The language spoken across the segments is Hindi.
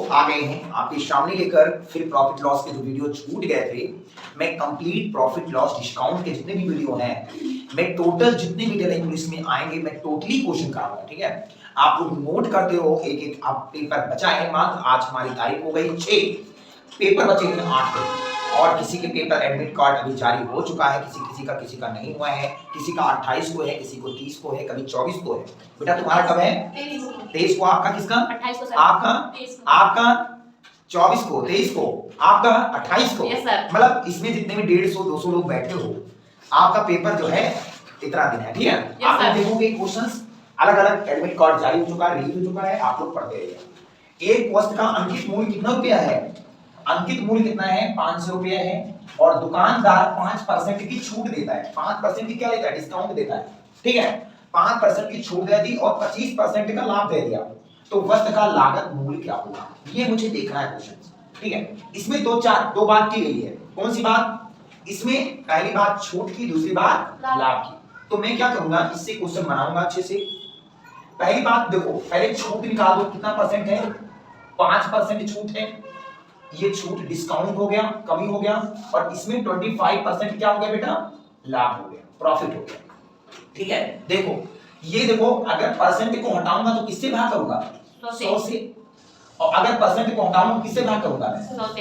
आ गए हैं आपके सामने लेकर फिर प्रॉफिट लॉस के जो वीडियो छूट गए थे, मैं कंप्लीट प्रॉफिट लॉस डिस्काउंट के जितने भी वीडियो हैं, मैं टोटल जितने भी डेटा इंग्लिश में आएंगे मैं टोटली क्वेश्चन कराऊंगा। ठीक है, आप लोग नोट करते रहो, एक एक आप पेपर बचा है मात्र, आज हमारी तारीख हो गई 6, पेपर बचे हैं 8 और किसी के पेपर एडमिट कार्ड अभी जारी हो चुका है, किसी का नहीं हुआ है, किसी का 28 को है, किसी को 30 को है, कभी 24 को है। बेटा तुम्हारा कब है? 23 को। आपका किसका? 28 को। आपका 24 को, 23 को, आपका 28 को। मतलब इसमें जितने भी 150-200 लोग बैठे हो, आपका पेपर जो है इतना दिन है। ठीक है, आप लोग देखोगे क्वेश्चंस अलग अलग एडमिट कार्ड जारी हो चुका है, रिलीज हो चुका है, आप लोग पढ़ते रहिए। एक पोस्ट का अंकित मूल्य कितना रुपया है? अंकित मूल्य कितना है? 500 रुपया है और दुकानदार 5% की छूट देता है। 5% की क्या लेता है? डिस्काउंट देता है। ठीक है, 5% की छूट दे दी और 25% का लाभ दे दिया, तो वस्तु का लागत मूल्य क्या होगा, ये मुझे देखना है क्वेश्चन। ठीक है, इसमें दो बात की गई है। कौन सी बात? इसमें पहली बात छूट की, दूसरी बात लाभ की। तो मैं क्या करूंगा, इससे क्वेश्चन बनाऊंगा अच्छे से। पहली बात देखो, पहले छूट निकाल दो, कितना परसेंट है? 5% छूट है। ये छूट डिस्काउंट हो गया, कमी हो गया, और इसमें 25% क्या हो गया बेटा? लाभ हो गया, प्रॉफिट हो गया। ठीक है, देखो ये देखो, अगर परसेंट को हटाऊंगा तो किससे भाग करूंगा? 100 से। और अगर परसेंट को हटाऊंगा किससे भाग करूंगा?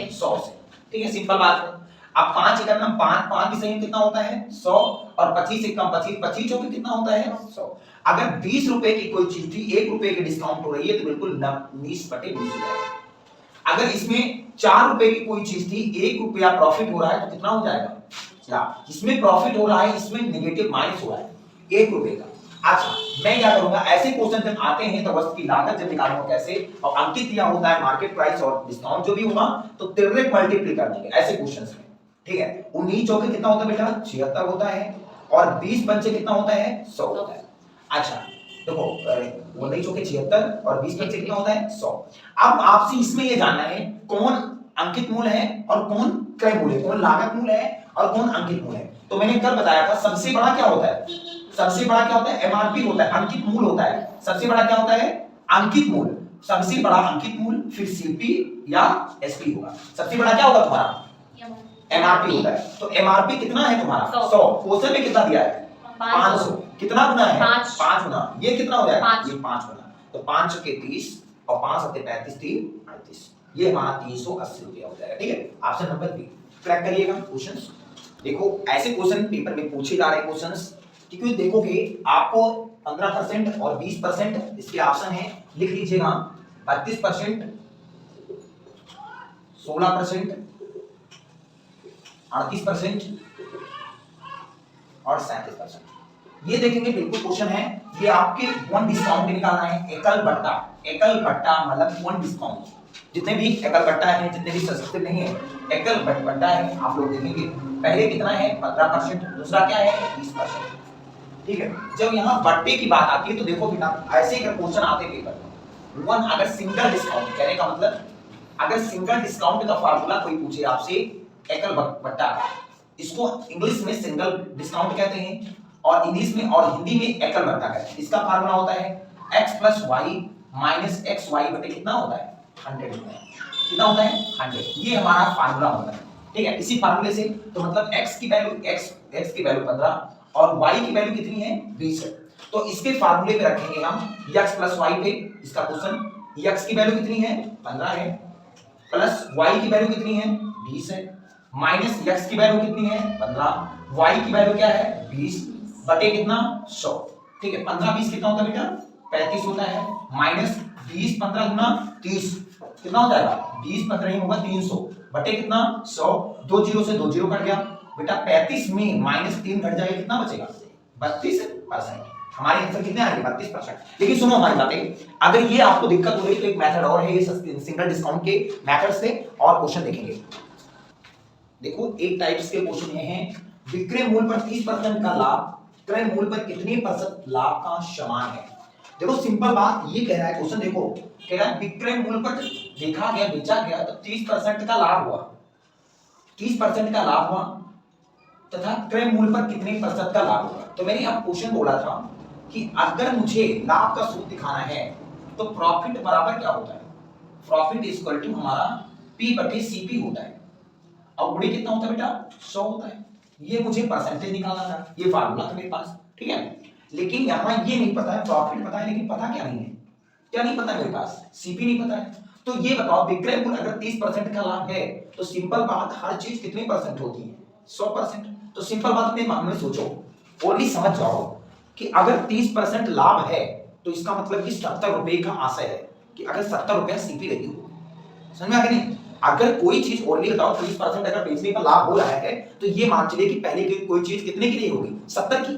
100 से। ठीक है, सिंपल बात है। अब 5 एकम 5 की सही कितना होता है? 100, और 25 एकम 25 चौके कितना होता है? 100। अगर 20 रुपए की कोई चीज थी, 1 रुपए की डिस्काउंट हो रही है, तो बिल्कुल 19/20 हो जाएगा। अगर इसमें 4 रुपए की कोई चीज थी, 1 रुपया प्रॉफिट हो रहा है, तो कितना हो जाएगा? इसमें प्रॉफिट हो रहा है, इसमें नेगेटिव माइनस हो रहा है 1 रुपए का। अच्छा, मैं क्या करूंगा, ऐसे क्वेश्चन जब आते हैं तो वस्तु की लागत जब निकालूंगा कैसे, और अंकित दिया होता है मार्केट प्राइस और डिस्काउंट जो भी होगा, तो डायरेक्ट मल्टीप्लाई कर देंगे ऐसे क्वेश्चंस में। ठीक है, 19 चौके कितना होता है बेटा? 76 होता है, और 20 पंचे कितना होता है? 100 होता है। अच्छा देखो, 19 चौके 76 और 20 पंचे कितना होता है? 100। अब आपसे इसमें ये जानना है कौन अंकित मूल्य है और कौन क्रय मूल्य है, कौन लागत मूल्य है और कौन अंकित मूल्य है। तो मैंने कल बताया था, सबसे बड़ा क्या होता है? सबसे बड़ा क्या होता है? एमआरपी होता है, अंकित मूल्य होता है। सबसे बड़ा क्या होता है? अंकित मूल्य। सबसे बड़ा अंकित मूल्य, फिर सीपी या एसपी होगा। सबसे बड़ा क्या होगा तुम्हारा? एमआरपी होता है। तो एमआरपी कितना है तुम्हारा? 100। क्वेश्चन में कितना दिया है? 500। कितना गुना है? 5 गुना। ये कितना हो जाएगा? ये 5 गुना। तो 5 चौके 30 और 5 सत्ते 35, 3 38, ये हमारा 380 रुपया हो जाएगा। ठीक है, ऑप्शन नंबर बी क्रैक करिएगा क्वेश्चंस। देखो ऐसे क्वेश्चन पेपर में पूछे जा रहे क्वेश्चंस, क्योंकि देखोगे आपको 15% और 20% इसके ऑप्शन है, लिख लीजिएगा। 32%, 16%, 38% और 37%। ये देखेंगे बिल्कुल क्वेश्चन है, ये आपके वन डिस्काउंट निकालना है। एकल बट्टा मतलब वन डिस्काउंट। जितने भी एकल बट्टा है, जितने भी सब्सिडी नहीं है, एकल बट्टा है, आप लोग देखेंगे पहले कितना है? 15%, दूसरा क्या है? 20%। ठीक है, जब यहाँ बट्टे की बात आती है तो देखो बेटा, ऐसे अगर क्वेश्चन आते पेपर में, वन अगर सिंगल डिस्काउंट, कहने का मतलब अगर सिंगल डिस्काउंट का फार्मूला कोई पूछे आपसे, एकल बट्टा, इसको इंग्लिश में सिंगल डिस्काउंट कहते हैं और इंग्लिश में और हिंदी में एकल बट्टा कहते हैं। इसका फार्मूला होता है x + y - xy बटे कितना होता है? 100 होता है। कितना होता है? 100। ये हमारा फार्मूला होता है। ठीक है, इसी फार्मूले से तो मतलब x की वैल्यू 15 और y की वैल्यू कितनी है? 20 है। तो इसके फार्मूले पे रखेंगे हम x + y पे। इसका क्वेश्चन x की वैल्यू कितनी है? 15 है, प्लस y की वैल्यू कितनी है? 20 है, माइनस x की वैल्यू कितनी है? 15, y की वैल्यू क्या है? 20 बटे कितना? 100। ठीक है, 15 20 कितना होता है बेटा? 35 होता है, माइनस 20 15 गुना 30 कितना हो जाएगा? 20 15 ही होगा 300 बटे कितना? 100। 2 0 से 2 0 कट गया बेटा। 35 में -3 घट जाएगा, कितना बचेगा? 32%। हमारे आंसर कितने आएंगे? 32%। लेकिन सुनो हमारी बातें, अगर ये आपको दिक्कत हो रही तो एक मेथड और है, ये सिंगल डिस्काउंट के मेथड से और क्वेश्चन देखेंगे। देखो एक टाइप्स के क्वेश्चन ये हैं, विक्रय मूल्य पर 30% का लाभ क्रय मूल्य पर कितने % लाभ का समान है। देखो सिंपल बात ये कह रहा है क्वेश्चन, देखो कह रहा है विक्रय मूल्य पर देखा गया, बेचा गया तो 30% का लाभ हुआ, 30% का लाभ हुआ, तथा क्रय मूल्य पर कितने % का लाभ होगा। तो मैंने अब क्वेश्चन बोला था कि अगर मुझे लाभ का सूत्र दिखाना है तो प्रॉफिट बराबर क्या होता है? प्रॉफिट इज इक्वल टू हमारा P बटे CP होता है। अब गुणे कितना होता है बेटा 100 होता है। ये मुझे परसेंटेज निकालना था, ये फार्मूला था मेरे पास, ठीक है। लेकिन यहाँ ये नहीं पता है, प्रॉफिट पता है लेकिन पता क्या नहीं है, क्या नहीं पता है मेरे पास, CP नहीं पता है। तो ये बताओ विक्रय मूल्य अगर 30% का लाभ है तो सिंपल बात हर चीज कितने परसेंट होती है 100%। तो सिंपल बात अपने मन में सोचो, ओनली समझ जाओ कि अगर 30% लाभ है तो इसका मतलब कि 70 रुपए का आशय है कि अगर 70 रुपया CP लगी हो। समझ में आ गया नहीं? अगर कोई चीज ओनली बताओ 30% अगर बेचने का लाभ हो रहा है तो ये मान चलिए कि पहले की कोई चीज कितने की नहीं होगी 70 की,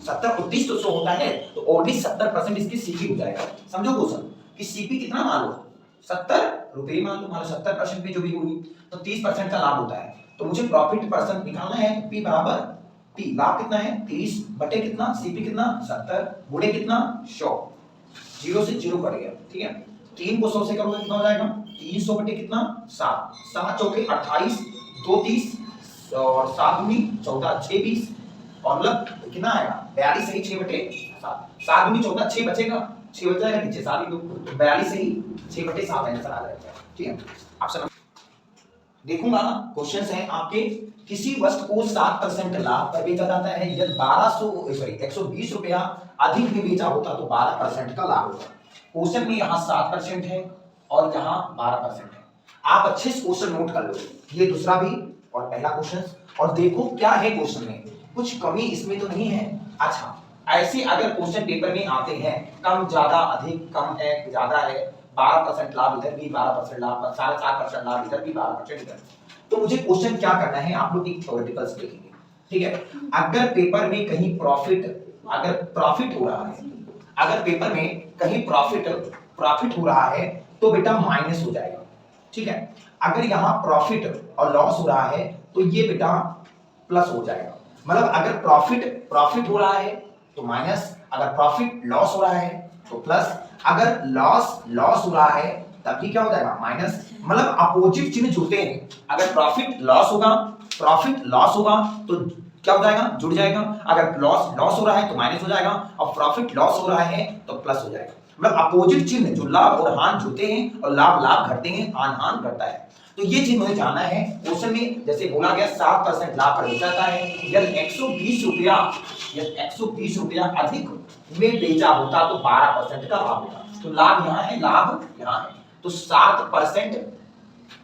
70 और 30 तो 100 होता है तो ओनली 70% इसकी CP हो जाएगा। समझो क्वेश्चन कि CP कितना मान लो 70 रुपए मान लो, 70% में जो भी होगी तो 30% का लाभ होता है। तो मुझे प्रॉफिट परसेंट निकालना है, P बराबर P, लाभ कितना है 30 बटे कितना CP कितना 70 गुणे कितना 100, 0 से 0 कट गया, ठीक है। 3 को 100 से करोगे कितना हो जाएगा 300 बटे कितना 7, 7 चौके 28, 2 30 और 7 दूनी 14, 6 20 और मतलब कितना आएगा 42 सही 6 बटे 7, 7 दूनी 14 6 बचेगा, 6 बच जाएगा नीचे 7 ही दो 42 सही 6 बटे 7 आंसर आ जाएगा, ठीक है। ऑप्शन देखूंगा क्वेश्चंस हैं आपके, किसी वस्तु को 7% लाभ पर बेचा जाता है, यदि 120 रुपया अधिक में बेचा होता तो 12% का लाभ होता। क्वेश्चन में यहाँ 7% है और यहाँ 12% है। आप अच्छे से क्वेश्चन नोट कर लो, ये दूसरा भी और पहला क्वेश्चन, और देखो क्या है क्वेश्चन में, कुछ कमी इसमें तो नहीं है। अच्छा, ऐसे अगर क्वेश्चन पेपर में आते हैं कम ज्यादा अधिक, कम है ज्यादा है, 12% लाभ इधर भी 12% लाभ, 4.5% लाभ इधर भी 12% इधर, तो मुझे क्वेश्चन क्या करना है आप लोग एक थ्योरेटिकल्स देखेंगे, ठीक है। अगर पेपर में कहीं प्रॉफिट, अगर प्रॉफिट हो रहा है, अगर पेपर में कहीं प्रॉफिट हो रहा है तो बेटा माइनस हो जाएगा, ठीक है। अगर यहाँ प्रॉफिट और लॉस हो रहा है तो ये बेटा प्लस हो जाएगा। मतलब अगर प्रॉफिट हो रहा है तो माइनस, अगर प्रॉफिट लॉस हो रहा है तो प्लस, अगर लॉस हो रहा है तब भी क्या हो जाएगा माइनस। मतलब अपोजिट चिन्ह जुड़ते हैं, अगर प्रॉफिट लॉस होगा तो क्या हो जाएगा जुड़ जाएगा, अगर लॉस हो रहा है तो माइनस हो जाएगा और प्रॉफिट लॉस हो रहा है तो प्लस हो जाएगा। मतलब अपोजिट चिन्ह जो लाभ और हानि जुड़ते हैं और लाभ घटते हैं, हानि घटता है। तो ये चीज मुझे जानना है। क्वेश्चन में जैसे बोला गया 7% लाभ पर बेचा जाता है, यदि 120 रुपया अधिक में बेचा होता तो 12% का लाभ होता। तो लाभ यहाँ है, लाभ यहाँ है, तो 7%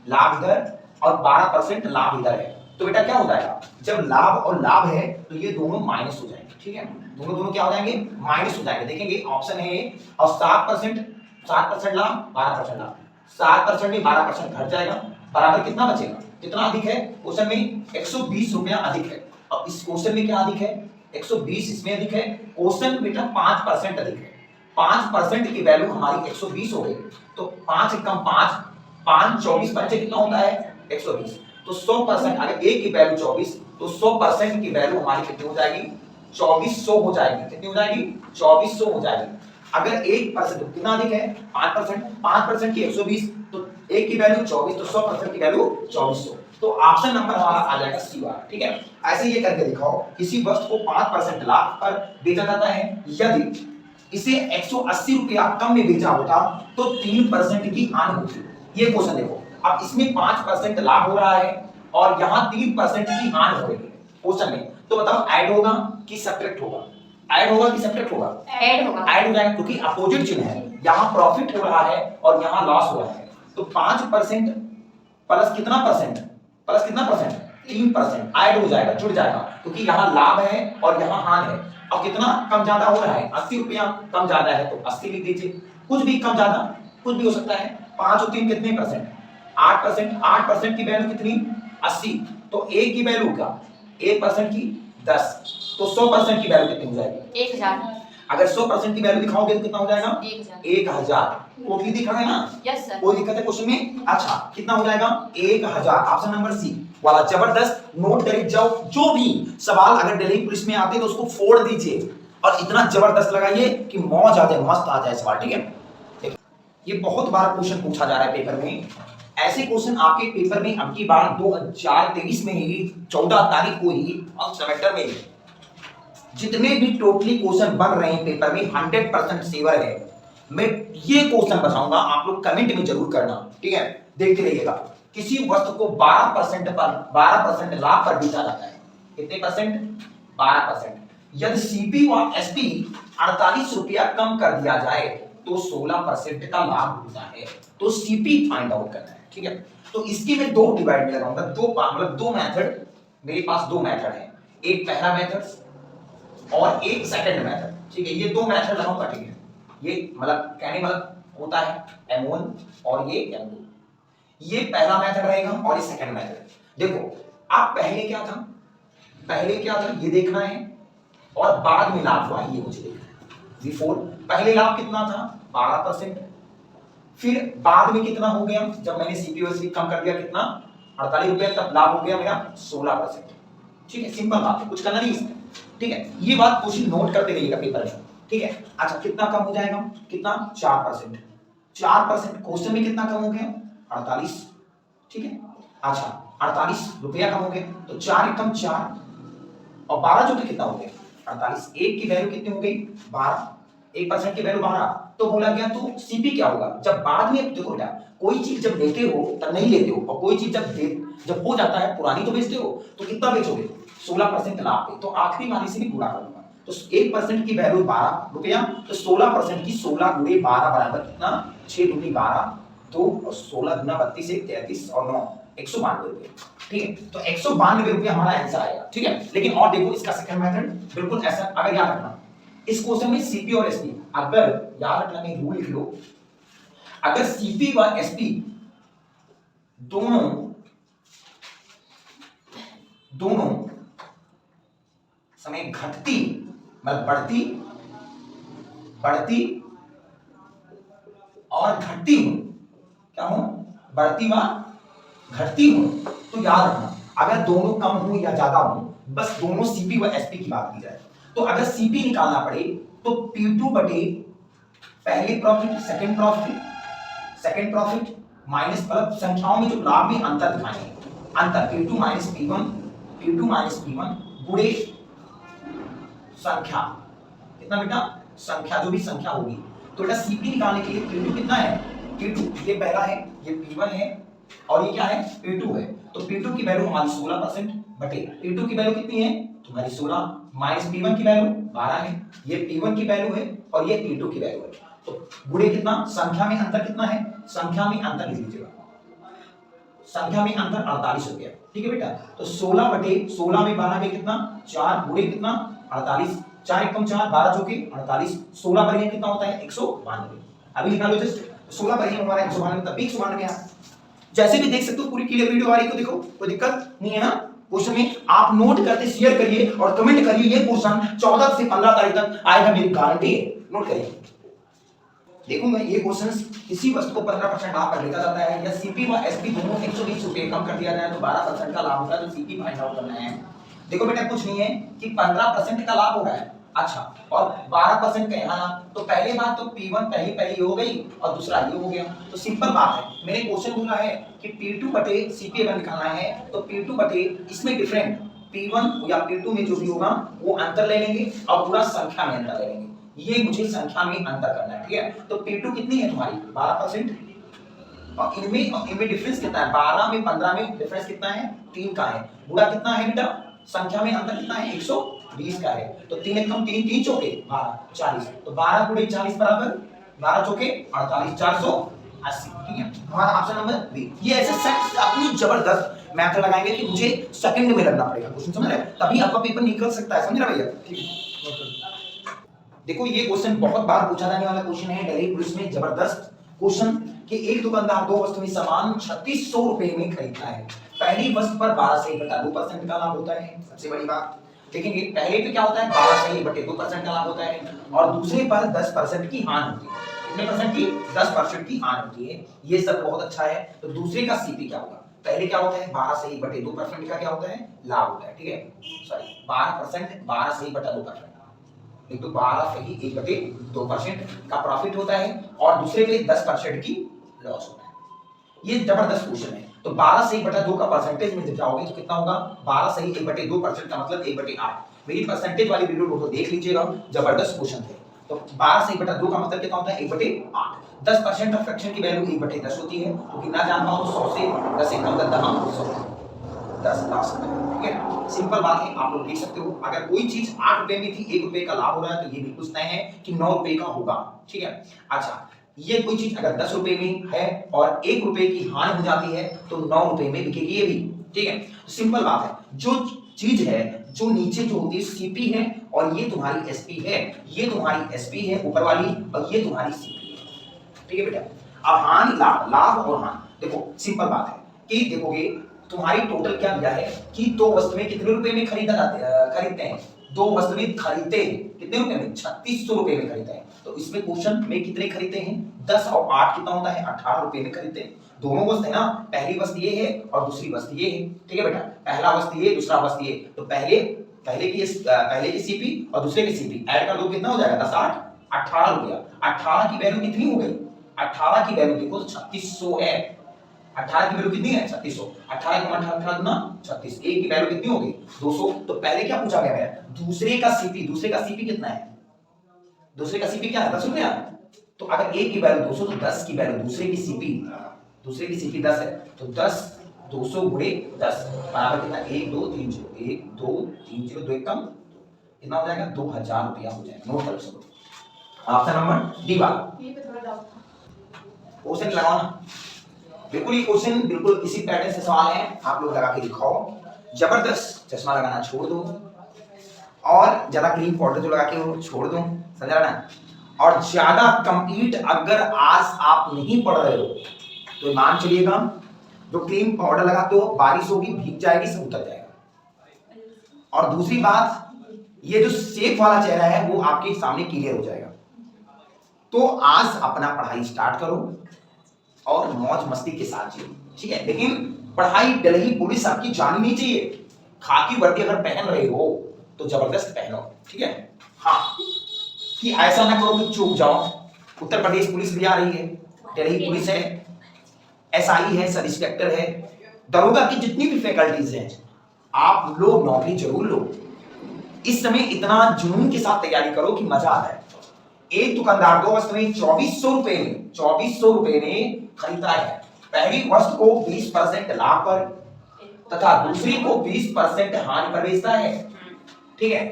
लाभ इधर और 12% लाभ इधर है। तो बेटा क्या हो जाएगा, जब लाभ और लाभ है तो ये दोनों माइनस हो जाएंगे, ठीक है। दोनों क्या हो जाएंगे माइनस हो जाएंगे। देखेंगे ऑप्शन है और 7% लाभ 12% लाभ, 7% में 12% घट जाएगा, बराबर कितना बचेगा, कितना अधिक है क्वेश्चन में 120 रुपया अधिक है। अब इस क्वेश्चन में क्या अधिक है 120, इसमें अधिक है। क्वेश्चन बेटा 5% अधिक है, 5% की वैल्यू हमारी 120 हो गई, तो 5 कम 5 24 पंचे कितना होता है 120। तो 100% अगर एक की वैल्यू 24 तो 100% की वैल्यू हमारी कितनी हो जाएगी 2400 हो जाएगी। कितनी हो जाएगी 2400 हो जाएगी। अगर 1% कितना अधिक है 5% की 120 तो एक की वैल्यू 24 तो 100% की वैल्यू 2400। तो ऑप्शन नंबर हमारा आ जाएगा सी वाला, ठीक है। ऐसे ये करके दिखाओ, किसी वस्तु को 5% लाभ पर बेचा जाता है, यदि इसे 180 रुपया कम में बेचा होता तो 3% की हानि होती। ये क्वेश्चन देखो, अब इसमें 5% लाभ हो रहा है और यहाँ 3% की हानि हो रही है क्वेश्चन में, तो बताओ ऐड होगा कि सब्ट्रैक्ट होगा, ऐड होगा कि सब्ट्रैक्ट होगा, ऐड हो जाएगा क्योंकि अपोजिट चिन्ह है, यहाँ प्रॉफिट हो रहा है और यहाँ लॉस हो रहा है। तो 5% प्लस कितना परसेंट, 3% ऐड हो जाएगा, जुड़ जाएगा, क्योंकि यहाँ लाभ है और यहाँ हानि है। अब कितना कम ज्यादा हो रहा है 80 रुपया कम ज्यादा है तो 80 लिख दीजिए, कुछ भी कम ज्यादा कुछ भी हो सकता है। 5 और 3 कितने परसेंट 8% की वैल्यू कितनी 80, तो एक की वैल्यू का 1% की 10, तो 100% की वैल्यू कितनी हो जाएगी 1000। अगर 100% की वैल्यू दिखाओगे तो कितना हो जाएगा 1000। टोटली दिखा है ना, यस सर, कोई दिक्कत है क्वेश्चन में। अच्छा कितना हो जाएगा 1000, ऑप्शन नंबर सी वाला जबरदस्त। नोट कर जाओ, जो भी सवाल अगर दिल्ली पुलिस में आते तो उसको फोड़ दीजिए और इतना जबरदस्त लगाइए कि मौज आ जाए, मस्त आ जाए सवाल, ठीक है। ये बहुत बार क्वेश्चन पूछा जा रहा है पेपर में, ऐसे क्वेश्चन आपके पेपर में अब की बार 2023 में ही 14 तारीख को ही और सेमेस्टर में ही जितने भी टोटली क्वेश्चन बन रहे हैं पेपर में 100% सेवर है मैं ये क्वेश्चन बताऊंगा, आप लोग कमेंट में जरूर करना, ठीक है। देखते रहिएगा। किसी वस्तु को 12% लाभ पर बेचा जाता है। कितने परसेंट? 12%। यदि सीपी व एसपी 48 रुपया कम कर दिया जाए तो 16% का लाभ होता है। तो सीपी फाइंड आउट करना है, ठीक है। तो इसकी मैं दो डिवाइड में लगाऊंगा, दो मेथड, मेरे पास दो मेथड है, एक पहला मेथड और एक सेकंड मेथड, ठीक है। ये दो मेथड लगाऊंगा, ठीक है। ये मतलब कहने मतलब होता है M1 और ये M2, ये पहला मेथड रहेगा और ये सेकंड मेथड। देखो आप पहले क्या था, ये देखना है, और बाद में लाभ हुआ ये मुझे देखना है। बिफोर पहले लाभ कितना था? 12%। फिर बाद में कितना हो गया जब मैंने सीपीओएसपी कम कर दिया, कितना? 48 रुपए, तब लाभ हो गया मेरा 16%, ठीक है। सिंपल बात है, कुछ करना नहीं इसमें, ठीक है। ये बात क्वेश्चन नोट करते रहिएगा पेपर में, ठीक है। अच्छा कितना कम हो जाएगा? कितना? 4%। 4% क्वेश्चन में कितना कम हो गया? 48, ठीक है। अच्छा 48 रुपया कम हो गया, तो 4 एकम 4 और 12 जो कि कितना हो गया? 48। एक की वैल्यू कितनी हो गई? 12। 1% की वैल्यू 12। तो बोला गया तो सीपी क्या होगा? जब बाद में, देखो बेटा, कोई चीज जब लेते हो तब नहीं लेते हो, और कोई चीज जब हो जाता है पुरानी तो बेचते हो, तो कितना बेचोगे? 16% लाभ पे। तो आखिरी वाले से भी गुणा करूंगा, तो 1% की वैल्यू 12 रुपया, तो 16% की 16 गुणे 12 बराबर कितना? 6 दूनी 12, 2 और 16 गुना 32 से 33 और 9 192 रुपए, ठीक है। तो 192 रुपए हमारा आंसर आएगा, ठीक है। लेकिन और देखो इसका सेकंड मेथड बिल्कुल ऐसा, अगर याद रखना इस क्वेश्चन में सीपी और एसपी, अगर याद रखना मैं रूल लिख लो, अगर सीपी व एसपी दोनों समय घटती मतलब बढ़ती और घटती हूं, क्या हूं? बढ़ती व घटती हूं, तो याद रखना अगर दोनों कम हो या ज्यादा हो, बस दोनों सीपी व एसपी की बात की जाए, तो अगर सीपी निकालना पड़े तो P2 बटे पहले प्रॉफिट सेकंड प्रॉफिट माइनस, मतलब संख्याओं में जो लाभ में अंतर दिखाएंगे, अंतर P2 माइनस P1 गुणे संख्या, कितना बेटा? संख्या, जो भी संख्या होगी। तो बेटा सीपी निकालने के लिए P2 कितना है? P2 ये पहला है, ये P1 है, और ये क्या है? P2 है। तो P2 की वैल्यू हमारी 16% बटे P2 की वैल्यू कितनी है तुम्हारी? 16 माइनस P1 की वैल्यू 12 है, ये P1 की वैल्यू है और ये P2 की वैल्यू है। तो गुणे कितना? संख्या में अंतर कितना है? संख्या में अंतर लिख लीजिएगा, संख्या में अंतर 48 हो गया, ठीक है बेटा। तो 16 बटे 16 में 12 के कितना? 4 गुणे कितना? 48, 4 एकम 4, 12 चौके 48, 16 पर कितना होता है? 192। अभी निकालो जस्ट, 16 पर हमारा 192, तब भी 192 आ। जैसे भी देख सकते हो, पूरी क्लियर वीडियो आ रही है, को देखो, कोई दिक्कत नहीं है ना क्वेश्चन में। आप नोट करते शेयर करिए और कमेंट करिए, ये क्वेश्चन 14 से 15 तारीख तक आएगा, मेरी गारंटी है। नोट करिए, देखूंगा ये क्वेश्चंस, किसी वस्तु को 15% लाभ पर बेचा जाता है या सीपी व एसपी दोनों 120 रुपए कम कर दिया जाए तो 12% का लाभ होता है, तो सीपी फाइंड आउट करना है। देखो बेटा कुछ नहीं है कि 15% का लाभ हो रहा है, अच्छा, और 12% का यहाँ, तो पहले बात तो P1 पहली हो गई और दूसरा ये हो गया। तो सिंपल बात है, मैंने क्वेश्चन बोला है कि P2 बटे CP अगर निकालना है तो P2 बटे इसमें डिफरेंट P1 या P2 में जो भी होगा वो अंतर ले लेंगे और पूरा संख्या में अंतर ले लेंगे। ये मुझे संख्या में अंतर करना है, ठीक है। तो P2 कितनी है तुम्हारी? 12%, और इनमें डिफरेंस कितना है? 12 में 15 में डिफरेंस कितना है? 3 का है। गुणा कितना है बेटा? संख्या में अंतर कितना है? 120 का है। तो 3 एकम 3, 3 चौके 12, 40, तो 12 गुणे 40 बराबर 12 चौके 48, 480, ठीक है। हमारा ऑप्शन नंबर बी। ये ऐसे सेट अपनी जबरदस्त मेथड लगाएंगे कि मुझे सेकंड में लगना पड़ेगा क्वेश्चन, समझ रहे? तभी आपका पेपर निकल सकता है, समझ रहे भैया? ठीक है। देखो ये क्वेश्चन बहुत बार पूछा जाने वाला क्वेश्चन है दिल्ली पुलिस में, जबरदस्त क्वेश्चन कि एक दुकानदार दो वस्तुएं सामान 3600 रुपए में खरीदता है। पहली वस्तु पर 12 से 2% का लाभ होता है, सबसे बड़ी बात। देखेंगे पहले पे क्या होता है? 12 से 2% का लाभ होता है, और दूसरे पर 10% की हानि होती है। कितने परसेंट की? 10% की हानि होती है। ये सब बहुत अच्छा है। तो दूसरे का सीपी क्या होगा? पहले क्या होता है? 12 से 2% का क्या होता है? लाभ होता है, ठीक है। सॉरी 12%, 12 से 2%, एक तो 12 से 1/2% का प्रॉफिट होता है और दूसरे पे 10% की लॉस होता है। ये जबरदस्त क्वेश्चन है। तो 12 से 1/2 का परसेंटेज में जब जाओगे तो कितना होगा? 12 से 1/2% का मतलब 1/8। मेरी परसेंटेज वाली वीडियो को देख लीजिएगा, जबरदस्त क्वेश्चन थे। तो 12 से 1/2 का मतलब कितना होता है 1/8। 10% ऑफ फ्रैक्शन की वैल्यू 1/10 होती है, तो कितना जानता हूं तो 100 से 10 एक कम कर देना 10 लाख, ठीक है ना। सिंपल बात है, आप लोग देख सकते हो अगर कोई चीज 8 रुपए में थी 1 रुपए का लाभ हो रहा है तो ये बिल्कुल तय है कि 9 रुपए का होगा, ठीक है। अच्छा, ये कोई चीज अगर 10 रुपए में है और 1 रुपए की हानि हो जाती है तो 9 रुपए में बिकेगी ये भी, ठीक है। सिंपल बात है, जो चीज है जो नीचे जो होती है सीपी है और ये तुम्हारी एसपी है, ये तुम्हारी एसपी है ऊपर वाली और ये तुम्हारी सीपी है, ठीक है बेटा। अब हानि लाभ, लाभ और हानि, देखो सिंपल बात है कि देखोगे तुम्हारी टोटल क्या दिया है कि दो वस्तुएं कितने रुपए में खरीदते हैं, दो वस्तुएं खरीदते हैं कितने रुपए में 3600 रुपए में खरीदते हैं। तो इसमें क्वेश्चन में कितने खरीदते हैं 10 और 8 कितना होता है 18 रुपए में खरीदते हैं। दोनों वस्तु है ना, पहली वस्तु ये है और दूसरी वस्तु ये है, ठीक है बेटा। पहला वस्तु ये दूसरा वस्तु ये, तो पहले की सीपी और दूसरे की सीपी ऐड कर दो कितना हो जाएगा 10 8 18 रुपया। 18 की वैल्यू कितनी हो गई, 18 की वैल्यू देखो तो 3600 है। 18 की वैल्यू कितनी है 3600, 18 गुना 18 गुना 36, एक की वैल्यू कितनी हो गई 200। तो पहले क्या पूछा गया है दूसरे का सीपी कितना है, दूसरे का सीपी क्या है 10 रुपया। तो अगर एक की वैल्यू 200 तो 10 की वैल्यू दूसरे की सीपी 10 है, तो 10 200 गुणे 10 बराबर कितना 1 2 3 0 1 2 3 0 2 कम कितना हो जाएगा 2000 रुपया हो जाएगा। नोट कर लो ऑप्शन नंबर डी वाला। ये पे थोड़ा डाउट था, क्वेश्चन लगाओ ना, बिल्कुल ये क्वेश्चन बिल्कुल इसी पैटर्न से सवाल है, आप लोग लगा के दिखाओ। जबरदस्त, चश्मा लगाना छोड़ दो और ज्यादा क्रीम पाउडर जो लगा के वो छोड़ दो, समझ रहा ना। और ज्यादा कंप्लीट अगर आज आप नहीं पढ़ रहे हो तो मान चलिएगा जो क्रीम पाउडर लगाते हो बारिश होगी भीग जाएगी सब उतर जाएगा। और दूसरी बात ये जो शेप वाला चेहरा है वो आपके सामने क्लियर हो जाएगा। तो आज अपना पढ़ाई स्टार्ट करो और मौज मस्ती के साथ जियो, ठीक है। लेकिन पढ़ाई डलही पुलिस आपकी जानी नहीं चाहिए। खाकी वर्दी अगर पहन रहे हो तो जबरदस्त पहनो, ठीक है। हाँ, कि ऐसा ना करो कि चूक जाओ। उत्तर प्रदेश पुलिस भी आ रही है, दिल्ली पुलिस है, एसआई है, सब इंस्पेक्टर है, दरोगा की जितनी भी फैकल्टीज हैं, आप लोग नौकरी जरूर लो। इस समय इतना जुनून के साथ तैयारी करो कि मजा आ जाए। एक दुकानदार दो वस्तुएं 2400 रुपए में खरीदता है। पहली वस्तु को 20% लाभ पर तथा दूसरी को 20% हानि पर बेचता है, ठीक है।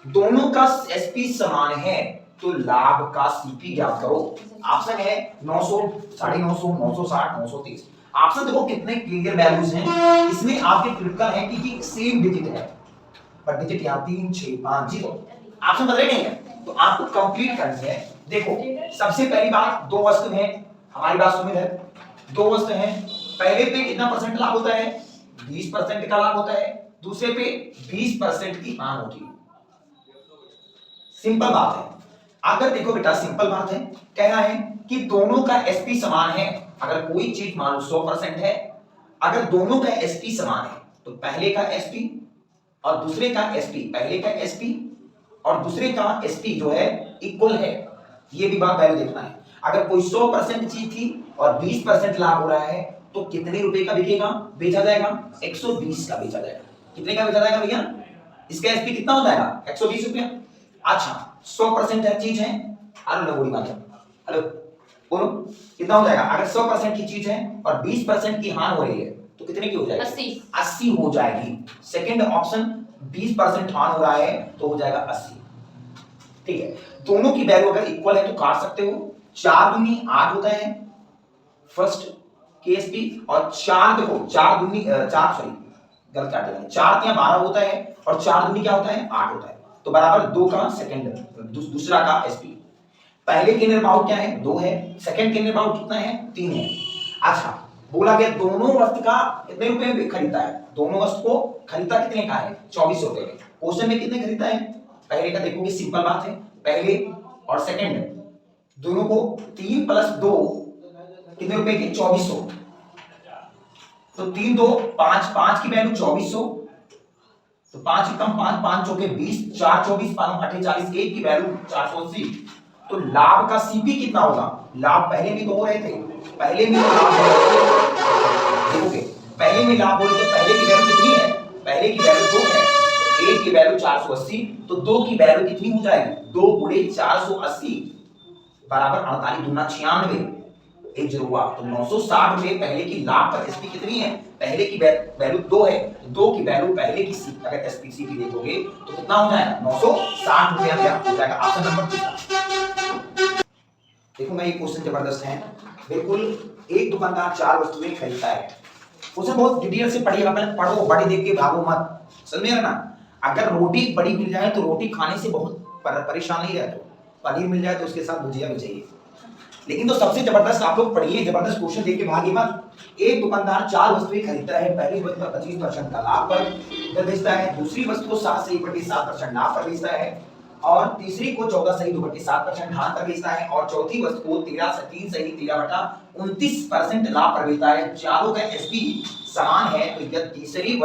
दोनों का एसपी समान है तो लाभ का सीपी ज्ञात करो। ऑप्शन है 900, 950, 960, 930। ऑप्शन देखो कितने क्लियर वैल्यूज हैं। इसमें आपके क्रिटिकल है कि ये सेम डिजिट है, पर डिजिट यहाँ 3 6 5 0 ऑप्शन बदले नहीं है। तो आपको कंप्लीट करनी है। देखो सबसे पहली बात दो वस्तु हैं, हमारी बात सुनिए है, दो वस्तु हैं। पहले पे कितना परसेंट लाभ होता है 20% का लाभ होता है, दूसरे पे 20% की हानि होती है। सिंपल बात है। अगर देखो बेटा सिंपल बात है, कहना है कि दोनों का एसपी समान है। अगर कोई चीज मान लो 100% है, अगर दोनों का एसपी समान है तो पहले का एसपी और दूसरे का एसपी, पहले का एसपी और दूसरे का एसपी जो है इक्वल है। ये भी बात पहले देखना है। अगर कोई 100% चीज थी और 20% लाभ हो रहा है तो कितने रुपए का बिकेगा, बेचा जाएगा 120 का बेचा जाएगा। कितने का बेचा जाएगा भैया, इसका एसपी कितना हो जाएगा 120 रुपया। अच्छा 100% है चीज है, हेलो गोली मार, हेलो बोलो कितना हो जाएगा। अगर 100% की चीज है और 20% की हानि हो रही है तो कितने की हो जाएगी 80 हो जाएगी। सेकंड ऑप्शन 20% हानि हो रहा है तो हो जाएगा 80, ठीक है। दोनों की वैल्यू अगर इक्वल है तो काट सकते हो। 4 दूनी 8 होता है फर्स्ट केएसपी, और 4 देखो 4 दूनी 4 सॉरी गलत काट दिया, 4 या 12 होता है और 4 दूनी क्या होता है 8 होता है। तो बराबर 2 का सेकंड दूसरा का एसपी। पहले के नियर बाउट क्या है 2 है, सेकंड के नियर बाउट कितना है 3 है। अच्छा बोला गया दोनों वस्तु का कितने रुपए में खरीदता है, दोनों वस्तु को खरीदता कितने का है 2400 रुपए में। क्वेश्चन में कितने खरीदता है, पहले का देखोगे सिंपल बात है, पहले और सेकंड दोनों को 3 + 2 कितने रुपए के 2400। तो 3 2 5 5 की वैल्यू 2400, तो 5 कम 5 5 चौके 20, 4 24 5 48, 1 की वैल्यू 480। तो लाभ का सीपी कितना होगा, लाभ पहले भी तो हो रहे थे, पहले में लाभ हो रहे थे, देखोगे पहले में लाभ हो रहे थे, पहले की वैल्यू कितनी है, पहले की वैल्यू 2 है, तो एक की वैल्यू 480, तो 2 की वैल्यू कितनी हो जाएगी? 2 गुणे 480 बराबर 48 दूना 96, एक जीरो हुआ। तो 960 रुपए पहले की लाभ पर एसपी कितनी है? पहले की वैल्यू 2 है, तो 2 की वैल्यू पहले की सी अगर एसपीसी की देखोगे तो कितना हो जाएगा? 960 रुपया हो जाएगा। Option number 2। देखो मैं ये क्वेश्चन जबरदस्त है बिल्कुल। एक दुकानदार 4 वस्तुएं खरीदता है। क्वेश्चन बहुत डिटेल से पढ़िएगा, पहले पढ़ो, बड़ी देख के भागो मत, समझ में ना। अगर रोटी बड़ी मिल जाए तो रोटी खाने से बहुत परेशान नहीं रहते, पनीर मिल जाए तो उसके साथ भुजिया भी चाहिए। लेकिन तो सबसे जबरदस्त आप लोग पढ़िए, जबरदस्त क्वेश्चन देख के भागिए मत। एक दुकानदार 4 वस्तुएं खरीदता है, पहली वस्तु पर 25% का लाभ पर बेचता है, दूसरी वस्तु को 7 से 1/7% लाभ पर बेचता है, और तीसरी को 14 से 2/7% हाथ पर बेचता है, और चौथी वस्तु को 13 से 13.29% लाभ पर बेचता है। चारों का एसपी समान है, तो यह तीसरी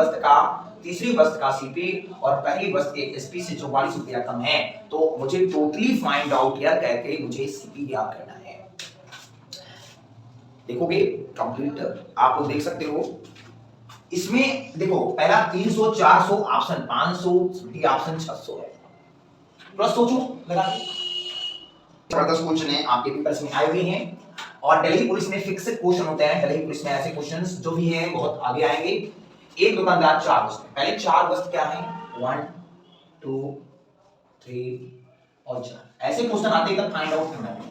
वस्तु का सीपी और पहली वस्तु के एसपी से 44 रुपया कम है, तो मुझे टोटली फाइंड आउट यार कहकर मुझे सीपी ज्ञात करना है। देखोगे कंप्लीट आप लोग देख सकते हो इसमें। देखो पहला 300, 400 ऑप्शन, 500 डी ऑप्शन, 600 है। थोड़ा सोचो लगा के। जबरदस्त क्वेश्चन है, आपके पेपर्स में आए हुए हैं, और दिल्ली पुलिस में फिक्स क्वेश्चन होते हैं। दिल्ली पुलिस में ऐसे क्वेश्चंस जो भी हैं बहुत आगे आएंगे। एक दुकानदार 4 वस्तु, पहले 4 वस्तु क्या है? 1 2 3 और 4 ऐसे क्वेश्चन आते हैं, तब फाइंड आउट करना है।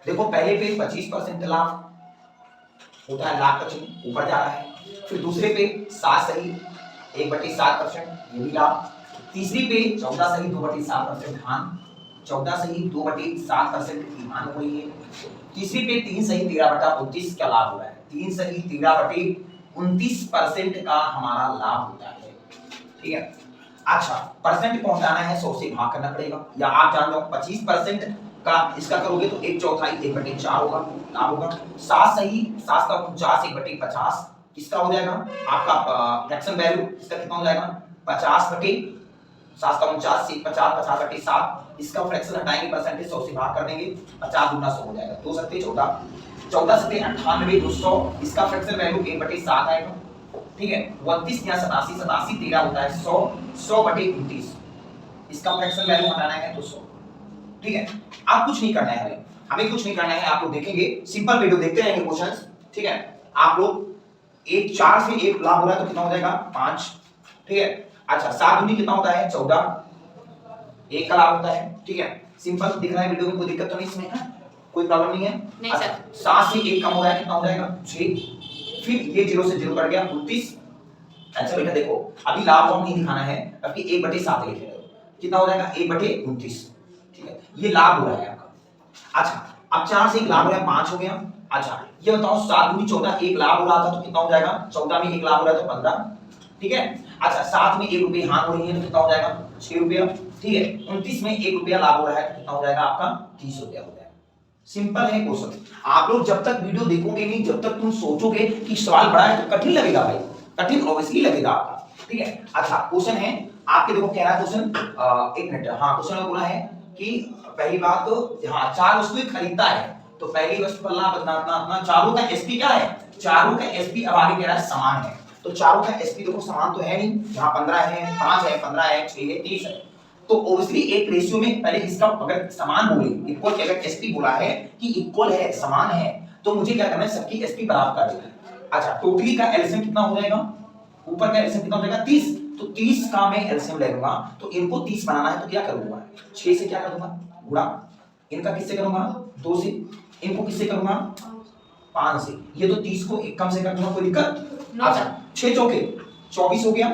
देखो पहले पे 25% लाभ होता है, लाभ का चिन्ह ऊपर जा रहा है। फिर दूसरे पे 7 सही 1/7%, ये भी लाभ। तीसरी पे 14 सही 2/7% हान, 14 सही 2/7% की हान हो रही है। तीसरी पे 3 सही 13/29 का लाभ हो रहा है, 3 सही 13/29% का हमारा लाभ होता है, ठीक है। अच्छा परसेंट पहुंचाना है, 100 से भाग करना पड़ेगा, या आप जान लो 25% का इसका करोगे तो 1/4 1/4 होगा, लाभ होगा। 7 सही 7 का 49 1/50 किसका हो जाएगा? आपका फ्रैक्शन वैल्यू इसका कितना हो जाएगा? 50/7 का 49 से 50 50/7 इसका फ्रैक्शन हटाएंगे, परसेंटेज 100 से भाग कर देंगे, 50 दूना 100 हो जाएगा। 2 सत्ते 14, 14 सत्ते 98 200, इसका फ्रैक्शन वैल्यू 1/7 आएगा, ठीक है। 29 या 87 87 13 होता है 100, 100/29 इसका फ्रैक्शन वैल्यू हटाना है 200, ठीक है। अब कुछ नहीं करना है हमें कुछ नहीं करना है, आप लोग देखेंगे सिंपल वीडियो देखते रहेंगे क्वेश्चंस, ठीक है। आप लोग एक 4 से 1 लाभ हो रहा है तो कितना हो जाएगा? 5, ठीक है। अच्छा 7 दूनी कितना होता है? 14, 1 का लाभ होता है, ठीक है। सिंपल दिख रहा है वीडियो में, कोई दिक्कत तो नहीं इसमें है? कोई प्रॉब्लम नहीं है? नहीं अच्छा, सर। 7 से 1 कम हो रहा है, कितना हो जाएगा? 6, फिर ये 0 से 0 कट गया 29। अच्छा बेटा देखो अभी लाभ को नहीं दिखाना है, अभी 1/7 लिख रहे हो, कितना हो जाएगा? 1/29, ठीक है। ये लाभ हो रहा है आपका। अच्छा अब 4 से 1 लाभ हो रहा है, 5 हो गया। अच्छा ये बताओ 7 दूनी 14, 1 लाभ हो रहा था तो कितना हो जाएगा? 14 में 1 लाभ हो रहा है तो 15, ठीक है। अच्छा 7 में 1 रुपये हान हो रही है तो कितना हो जाएगा? 6 रुपया, ठीक है। 29 में 1 रुपया लाभ हो रहा है तो कितना हो जाएगा आपका? 30 रुपया हो जाएगा। सिंपल है क्वेश्चन। आप लोग जब तक वीडियो देखोगे नहीं, जब तक तुम सोचोगे कि सवाल बड़ा है तो कठिन लगेगा भाई, कठिन ऑब्वियसली लगेगा आपका, ठीक है। अच्छा क्वेश्चन है आपके, देखो कह रहा है क्वेश्चन, एक मिनट, हाँ क्वेश्चन में बोला है कि पहली बात तो हाँ 4 वस्तुएं खरीदता है, तो पहली वस्तु पर लाभ अपना चारों का एसपी क्या है? चारों का एसपी अब आगे कह रहा है समान है, तो चारों का एसपी देखो समान तो है नहीं, यहाँ 15 है, 5 है, 15 है, 6 है, 30 है, तो ऑब्वियसली एक रेशियो में पहले इसका अगर समान बोले, इक्वल, अगर एसपी बोला है कि इक्वल है, समान है, तो मुझे क्या करना है? सबकी एसपी बराबर कर देना है। अच्छा टोटली का एलसीएम कितना हो जाएगा? ऊपर का एलसीएम कितना हो जाएगा? 30, तो 30 का मैं एलसीएम ले लूंगा, तो इनको 30 बनाना है तो क्या करूंगा? 6 से क्या कर दूंगा? गुणा, इनका किससे करूंगा? 2 से, इनको किससे करूंगा? 5 से, ये तो 30 को 1 कम से कर दूंगा, कोई दिक्कत? अच्छा 6 चौके 24 हो गया,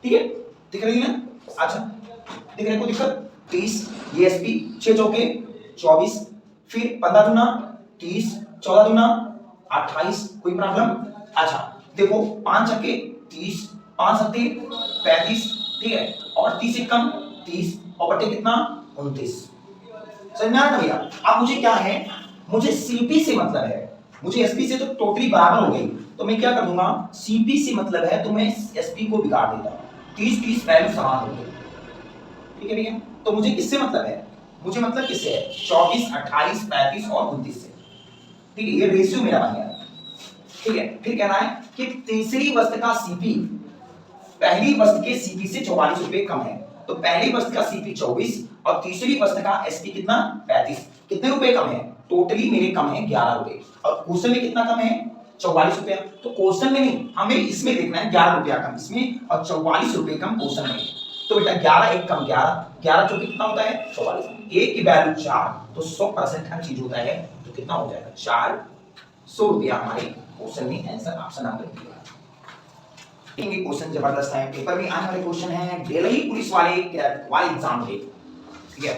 ठीक है, दिख रही है ना? अच्छा दिख रही कोई दिक्कत? 30 ये एसपी, 6 चौके 24, फिर 15 दूना 30, 14 दूना 28, कोई प्रॉब्लम? अच्छा देखो 5 छक्के 30, 5 सत्ते 35, ठीक है, और 30 एक कम 30, और बटे कितना? 29। समझ में आ रहा है भैया? अब मुझे क्या है? मुझे सीपी से मतलब है, मुझे एसपी से तो टोटली बराबर हो गई, तो मैं क्या कर दूंगा? सीपी से मतलब है तो मैं एसपी को बिगाड़ देता हूं, 30 30 वैल्यू समान हो गई, ठीक है भैया। तो मुझे किससे मतलब है? मुझे मतलब किससे है? 24, 28, 35 और 29 से, ठीक है, ये रेशियो मेरा बन गया, ठीक है। फिर कह रहा है कि तीसरी वस्तु का सीपी पहली वस्तु के सीपी से 44 रुपए कम है, तो पहली वस्तु का सीपी 24 और तीसरी वस्तु का एसपी कितना 35। कितने रुपए कम है? टोटली मेरे कम है 11 रुपए, और क्वेश्चन में कितना कम है? 44 रुपया। तो क्वेश्चन में नहीं, हमें इसमें देखना है 11 रुपया कम इसमें और 44 रुपए कम क्वेश्चन में। तो बेटा 11 एक कम 11, 11 चौके कितना होता है? 44। ए की वैल्यू 4, तो 100% हर चीज होता है, तो कितना हो जाएगा? 400 रुपया हमारे क्वेश्चन में आंसर ऑप्शन नंबर बी है। ये क्वेश्चन जबरदस्त है, पेपर में आने वाले क्वेश्चन है दिल्ली पुलिस वाले एग्जाम के, ठीक है।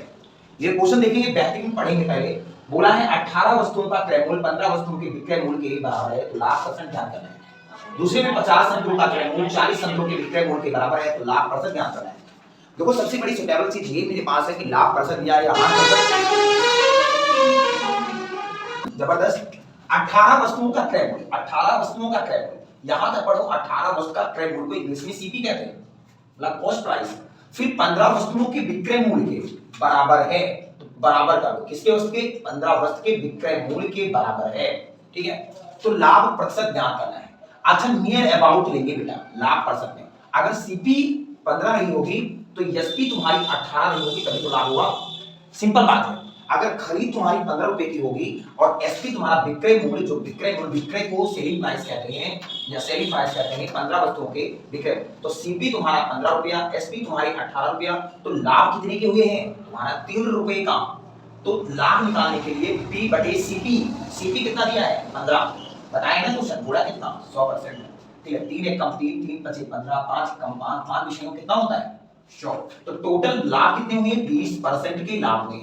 ये क्वेश्चन देखेंगे, बेहतरीन पढ़ेंगे। पहले बोला है 18 वस्तुओं का क्रय मूल्य 15 वस्तुओं के विक्रय मूल्य के बराबर है, तो लाख परसेंट ध्यान करना है। दूसरे में 50 संतरों का क्रय मूल्य 40 संतरों के विक्रय मूल्य के बराबर है, तो लाख परसेंट ध्यान करना है। देखो सबसे बड़ी सुटेबल चीज ये मेरे पास है कि लाख परसेंट या 8%। जबरदस्त। 18 वस्तुओं का क्रय मूल्य, 18 वस्तुओं का क्रय मूल्य, यहां तक पढ़ो। 18 वस्तु का क्रय मूल्य को इंग्लिश में सीपी कहते हैं, मतलब कॉस्ट प्राइस। फिर 15 वस्तुओं के विक्रय मूल्य के बराबर है, तो बराबर कर दो किसके? वस्तु के 15 वस्तु के विक्रय मूल्य के बराबर है, ठीक है। तो लाभ प्रतिशत ज्ञात करना है। अच्छा नियर अबाउट लेंगे बेटा लाभ प्रतिशत में। अगर सीपी 15 नहीं होगी तो एसपी तुम्हारी 18 नहीं होगी, तभी तो लाभ हुआ। सिंपल बात है। अगर खरीद तुम्हारी 15 रुपए की होगी और एसपी तुम्हारा विक्रय मूल्य, जो विक्रय मूल्य, विक्रय को सेलिंग प्राइस कहते हैं या सेलिंग प्राइस कहते हैं 15 वस्तुओं के विक्रय, तो सीपी तुम्हारा 15 रुपया, एसपी तुम्हारी 18 रुपया, तो लाभ कितने के हुए हैं? तुम्हारा 3 रुपए का। तो लाभ निकालने के लिए पी बटे सीपी, सीपी कितना दिया है? 15 बताए ना क्वेश्चन, बोला कितना? 100%, ठीक है। 3 एक कम 3, 3 पचे 15, 5 कम 5, 5 विषयों कितना होता है? 100। तो टोटल लाभ कितने हुए? 20% के लाभ हुए।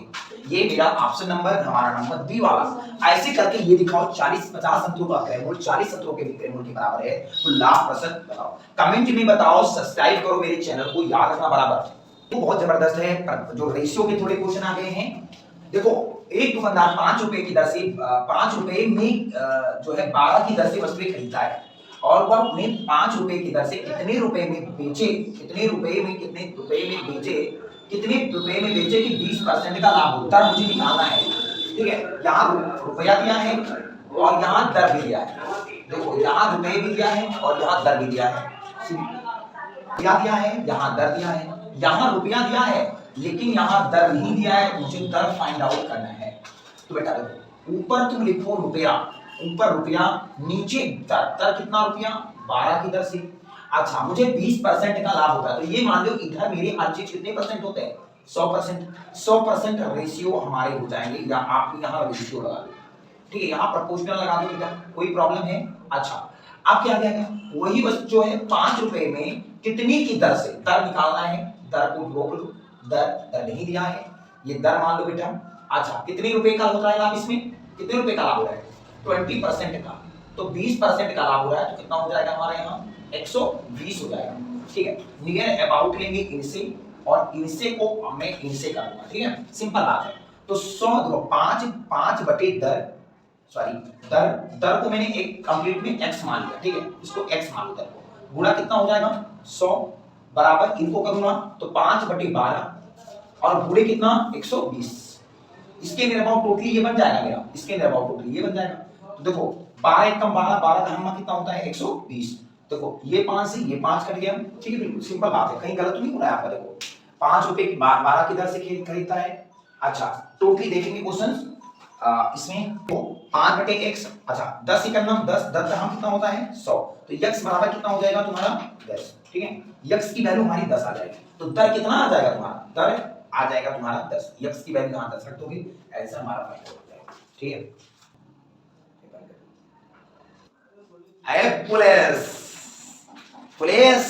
ये मेरा ऑप्शन नंबर, हमारा नंबर बी वाला। ऐसे करके ये दिखाओ 40-50 संतरों का क्रय मूल्य 40 संतरों के विक्रय मूल्य के बराबर है, तो लाभ प्रतिशत बताओ। कमेंट में बताओ, सब्सक्राइब करो मेरे चैनल को, याद रखना बराबर। तो बहुत जबरदस्त है, जो रेशियो के थोड़े क्वेश्चन आ गए हैं। देखो एक दुकानदार 5 रुपए की दर से 5 रुपए में जो है 12 की दर से वस्तुएं खरीदता है, और वह अपने 5 रुपए की दर से कितने रुपए में बेचे, कितने रुपए में बेचे कि 20% का लाभ होता है, मुझे निकालना है, ठीक है। यहाँ रुपया दिया है और यहाँ दर भी दिया है। देखो यहाँ रुपये भी दिया है और यहाँ दर भी दिया है, दिया है, यहाँ दर दिया है, यहाँ रुपया दिया है लेकिन यहाँ दर नहीं दिया है, मुझे दर फाइंड आउट करना है। तो बेटा देखो ऊपर तुम लिखो रुपया, ऊपर रुपया, नीचे दर, दर कितना रुपया? 12 की दर से। अच्छा मुझे 20% का लाभ होता है, तो ये मान लो इधर मेरे हर चीज कितने परसेंट होते हैं? 100%। 100% रेशियो हमारे हो जाएंगे, या आप यहाँ रेशियो लगा दो, ठीक है। यहाँ प्रोपोर्शनल लगा दो बेटा, कोई प्रॉब्लम है? अच्छा अब क्या जाएगा? वही वस्तु जो है 5 रुपए में कितनी की दर से, दर निकालना है, दर को रोक लो, दर नहीं दिया है, ये दर मान लो बेटा। अच्छा कितने रुपए का होता है लाभ इसमें? कितने रुपए का लाभ हो रहा है? 20% का। तो 20% का लाभ हो रहा है, तो कितना हो जाएगा हमारे यहाँ? 120 हो जाएगा, ठीक है। नियर अबाउट लेंगे इनसे, और इनसे को मैं इनसे कर दूंगा, ठीक है। सिंपल बात है। तो 100 देखो 5 बटे दर, सॉरी दर को मैंने एक कंप्लीट में x मान लिया, ठीक है। इसको x मान लिया, गुणा कितना हो जाएगा? 100 बराबर इनको करूंगा तो 5 बटे 12 और गुणे कितना? 120। इसके नियर अबाउट टोटली ये बन जाएगा मेरा, इसके नियर अबाउट टोटली ये बन जाएगा। तो देखो 12 एक कम 12, 12 का हमका कितना होता है? 120। देखो ये 5 से ये 5 कट गया, ठीक है। बिल्कुल सिंपल बात है, कहीं गलत नहीं हो रहा है आपका। देखो 5 रुपए की 12 की दर से खरीदता है। अच्छा टोटली देखेंगे क्वेश्चन इसमें, तो 5 बटे x, अच्छा 10 ही करना, 10 का हम कितना होता है? 100। तो x बराबर कितना हो जाएगा तुम्हारा? 10, ठीक है। x की वैल्यू हमारी 10 आ जाएगी, तो दर कितना आ जाएगा तुम्हारा? दर आ जाएगा तुम्हारा 10। x की वैल्यू यहाँ 10 रख दोगे, ऐसा हमारा फाइंड हो जाएगा, ठीक है। पुलिस पुलिस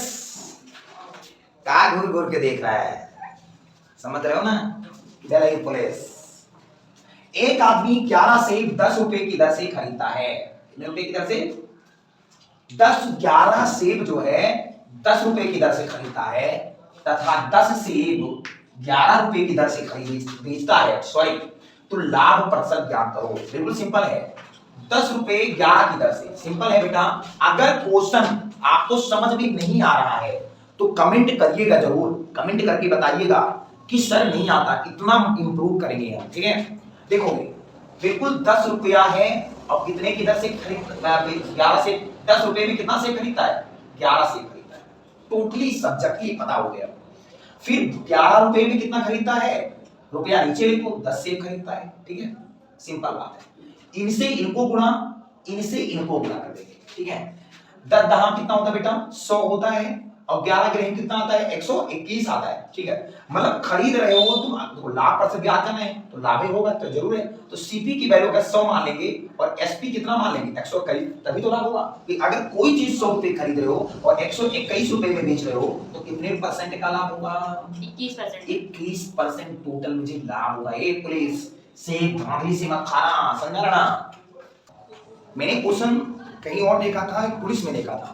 का घूर घूर के देख रहा है, समझ रहे हो ना? इधर आई पुलिस। एक आदमी 11 सेब 10 रुपए की दर से खरीदता है, कितने रुपए की दर से? 11 सेब जो है 10 रुपए की दर से खरीदता है, तथा 10 सेब 11 रुपए की दर से बेचता है, सॉरी। तो लाभ प्रतिशत ज्ञात करो। बिल्कुल सिंपल है, 10 रुपए 11 की दर से। सिंपल है बेटा। अगर क्वेश्चन आपको समझ में नहीं आ रहा है तो कमेंट करिएगा, जरूर कमेंट करके बताइएगा कि सर नहीं आता, इतना इंप्रूव करेंगे हम, ठीक है। देखोगे बिल्कुल 10 रुपया है और कितने की दर से खरीद 11 से 10 रुपए में कितना से खरीदता है? 11 से खरीदता है, टोटली सब्जेक्ट ही पता हो गया। फिर 11 रुपए में कितना खरीदता है, रुपया नीचे लिखो, 10 सेब खरीदता है, ठीक है, सिंपल बात है। इनसे इनको गुणा, इनसे इनको गुणा कर देंगे, ठीक है। 10 दहा कितना होता है बेटा, 100 होता है, और 11 ग्रहण कितना आता है, 121 आता है, ठीक है। मतलब खरीद रहे हो तुम, देखो लाभ पर से ब्याज करना है तो लाभ ही होगा, तो जरूर है। तो सीपी की वैल्यू का 100 मान लेंगे और एसपी कितना मान लेंगे, 121, तभी तो लाभ होगा। कि अगर कोई चीज 100 रुपए खरीद रहे हो और 121 रुपए में बेच रहे हो तो कितने परसेंट का लाभ होगा, 21%। 21% टोटल मुझे लाभ होगा। ए पुलिस से धांधली से मत खाना, समझा ना। मैंने क्वेश्चन कहीं और देखा था, पुलिस में देखा था,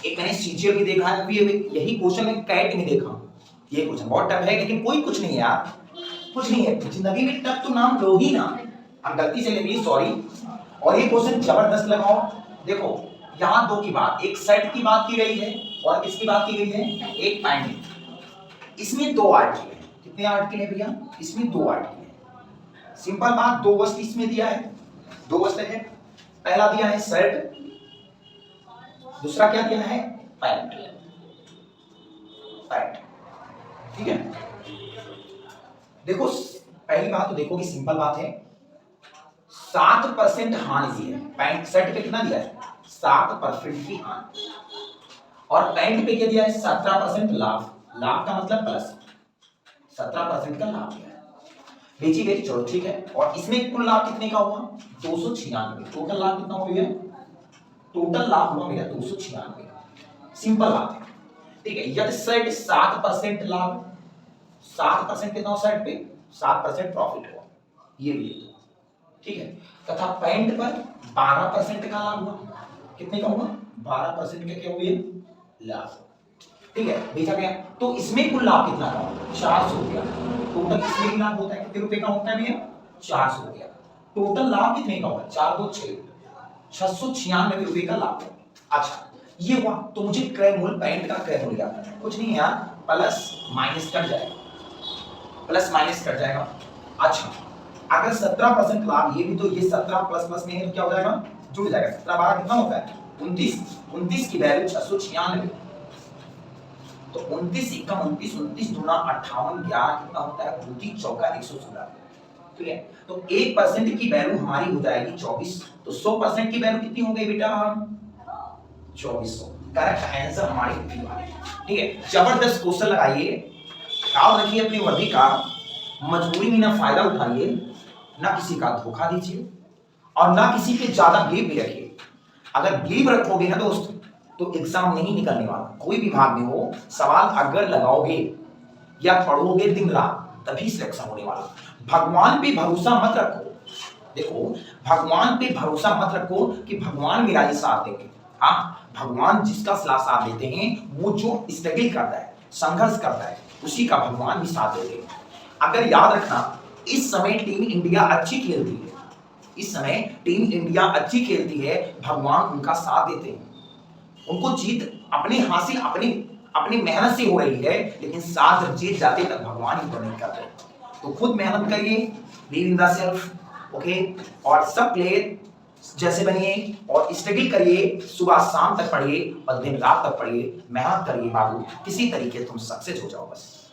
एक मैंने सीजीएल भी देखा है, अभी यही क्वेश्चन मैं कैट में देखा। ये क्वेश्चन बहुत टफ है, लेकिन कोई कुछ नहीं है यार, कुछ नहीं है जिंदगी में, टफ तो नाम लो ही ना। हम गलती से ले लिए, सॉरी। और ये क्वेश्चन जबरदस्त लगाओ। देखो यहाँ दो की बात, एक सेट की बात की गई है और किसकी बात की गई है, एक पैंट। इसमें 2 आर्टिकल है, कितने आर्टिकल है भैया, इसमें 2 आर्टिकल है। सिंपल बात, 2 वस्तु इसमें दिया है, 2 वस्तु है। पहला दिया है शर्ट, दूसरा क्या दिया है, पैंट, पैंट, ठीक है। देखो पहली बात तो देखो कि सिंपल बात है, 7% हानि दी है, पैंट शर्ट पे कितना दिया है, 7% की हानि, और पैंट पे क्या दिया है, 17% लाभ। लाभ का मतलब प्लस, 17% का लाभ दिया है। बेची गई, चलो ठीक है। और इसमें कुल लाभ कितने का हुआ, 296। टोटल लाभ कितना हो गया, टोटल लाभ हुआ मेरा 296। सिंपल बात है, ठीक है। यदि शर्ट 7% लाभ, 7% कितना हो शर्ट पे, 7% प्रॉफिट हुआ, ये भी ले दो, ठीक है। तथा पैंट पर 12% का लाभ हुआ, कितने का हुआ, 12% का क्या हुआ, लाभ, ठीक है, बेचा गया। तो इसमें कुल लाभ कितना का, 400 रुपया। टोटल इसमें भी लाभ होता है, कितने रुपए का होता है भैया, 400 रुपया। टोटल लाभ कितने का होगा, 4 2 6, 696 रुपए का लाभ है। अच्छा ये हुआ, तो मुझे क्रय मूल्य, पैंट का क्रय मूल्य आता है, कुछ नहीं यार, प्लस माइनस कट जाएगा, प्लस माइनस कट जाएगा। अच्छा अगर 17% लाभ, ये भी तो, ये 17 प्लस प्लस में है तो क्या हो जाएगा, जुड़ जाएगा। 17 12 कितना होता है, 29, 29 की वैल्यू 696, तो 29 एकम 29, 29 दूना 58, 11 कितना होता है, 29 चौका 116, ठीक है। तो 1% की वैल्यू हमारी हो जाएगी 24, तो 100% की वैल्यू कितनी हो गई बेटा, 2400। करेक्ट आंसर हमारी ठीक है। जबरदस्त क्वेश्चन लगाइए, ख्याल रखिए अपनी वर्दी का, मजबूरी में ना फायदा उठाइए, ना किसी का धोखा दीजिए, और ना किसी पे ज्यादा बिलीव भी रखिए। अगर बिलीव रखोगे ना दोस्त तो एग्जाम नहीं निकलने वाला, कोई भी भाग में हो, सवाल अगर लगाओगे या पढ़ोगे दिन रात तभी सिलेक्शन होने वाला। भगवान पे भरोसा मत रखो, देखो भगवान पे भरोसा मत रखो कि भगवान मेरा ही साथ देंगे। हाँ, भगवान जिसका साथ देते हैं, वो जो स्ट्रगल करता है, संघर्ष करता है, उसी का भगवान भी साथ देते हैं। अगर याद रखना, इस समय टीम इंडिया अच्छी खेलती है, इस समय टीम इंडिया अच्छी खेलती है, भगवान उनका साथ देते हैं, उनको जीत अपने हासिल अपनी मेहनत से हो रही है, लेकिन साथ जब जीत जाते तक भगवान ही तो नहीं करते। तो खुद मेहनत करिए, believe in the self, okay, और सब प्लेयर जैसे बनिए और स्ट्रगल करिए, सुबह शाम तक पढ़िए और दिन रात तक पढ़िए, मेहनत करिए बाबू, किसी तरीके तुम सक्सेस हो जाओ बस।